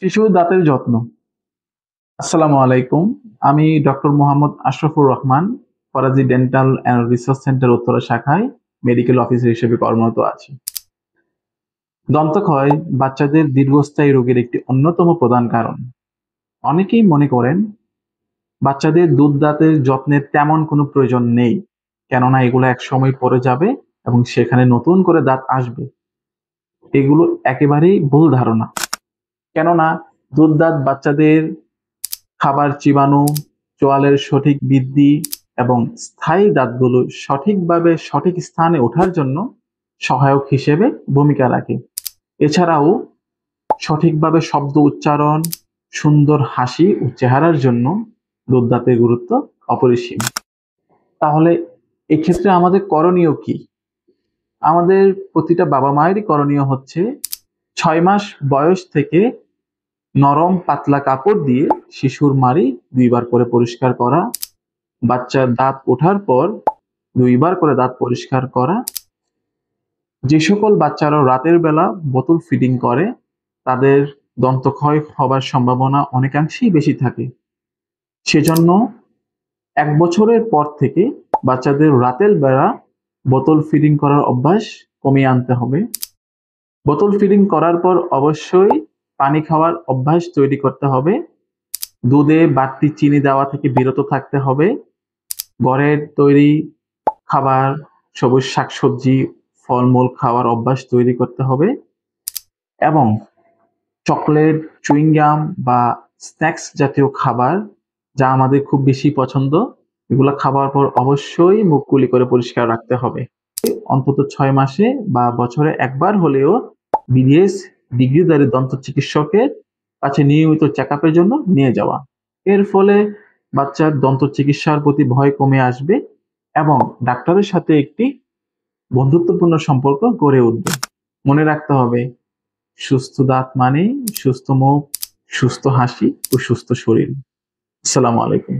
শিশু দাঁতের যত্ন। আসসালামু আলাইকুম। আমি doctor Mohammad Ashrafur Rahman, Faraji dental and research centre Uttara শাখায় মেডিকেল অফিসার হিসেবে কর্মরত আছি। দন্তক্ষয় বাচ্চাদের দীর্ঘস্থায়ী রোগের একটি অন্যতম প্রধান কারণ। অনেকেই মনে করেন বাচ্চাদের দুধ দাঁতের যত্নের তেমন কোনো প্রয়োজন নেই, কেননা এগুলো একসময় পড়ে যাবে এবং সেখানে নতুন করে দাঁত আসবে। এগুলো একেবারেই ভুল ধারণা। কেননা দুধ দাঁত বাচ্চাদের খাবার চিবানো, চোয়ালের সঠিক বৃদ্ধি এবং স্থায়ী দাঁতগুলো সঠিকভাবে সঠিক স্থানে ওঠার জন্য সহায়ক হিসেবে ভূমিকা রাখে। এছাড়াও সঠিকভাবে শব্দ উচ্চারণ, সুন্দর হাসি ও চেহারার জন্য দুধ দাঁতের গুরুত্ব অপরিসীম। তাহলে এক্ষেত্রে আমাদের করণীয় কি? আমাদের প্রতিটা বাবা মায়েরই করণীয় হচ্ছে ৬ মাস বয়স থেকে নরম পাতলা কাপড় দিয়ে শিশুর মাড়ি ২ বার করে পরিষ্কার করা, বাচ্চার দাঁত ওঠার পর ২ বার করে দাঁত পরিষ্কার করা। যে সকল বাচ্চারা রাতের বেলা বোতল ফিডিং করে তাদের দন্তক্ষয় হবার সম্ভাবনা অনেকাংশেই বেশি থাকে। সেজন্য ১ বছরের পর থেকে বাচ্চাদের রাতের বেলা বোতল ফিডিং করার অভ্যাস কমিয়ে আনতে হবে। বোতল ফিডিং করার পর অবশ্যই পানি খাওয়ার অভ্যাস তৈরি করতে হবে। দুধে বাড়তি চিনি দেওয়া থেকে বিরত থাকতে হবে। ঘরের তৈরি খাবার, সবুজ শাকসবজি, ফলমূল খাওয়ার অভ্যাস তৈরি করতে হবে এবং চকলেট, চুইং গাম বা স্ন্যাক্স জাতীয় খাবার যা আমাদের খুব বেশি পছন্দ, এগুলো খাবার পর অবশ্যই মুখ কুলি করে পরিষ্কার রাখতে হবে। অন্তত ৬ মাসে বা বছরে একবার হলেও বিডিএস ডিগ্রিধারী দন্ত চিকিৎসকের কাছে নিয়মিত চেকআপের জন্য নিয়ে যাওয়া। এর ফলে বাচ্চার দন্ত চিকিৎসার প্রতি ভয় কমে আসবে এবং ডাক্তারের সাথে একটি বন্ধুত্বপূর্ণ সম্পর্ক গড়ে উঠবে। মনে রাখতে হবে, সুস্থ দাঁত মানেই সুস্থ মুখ, সুস্থ হাসি ও সুস্থ শরীর। আসসালামু আলাইকুম।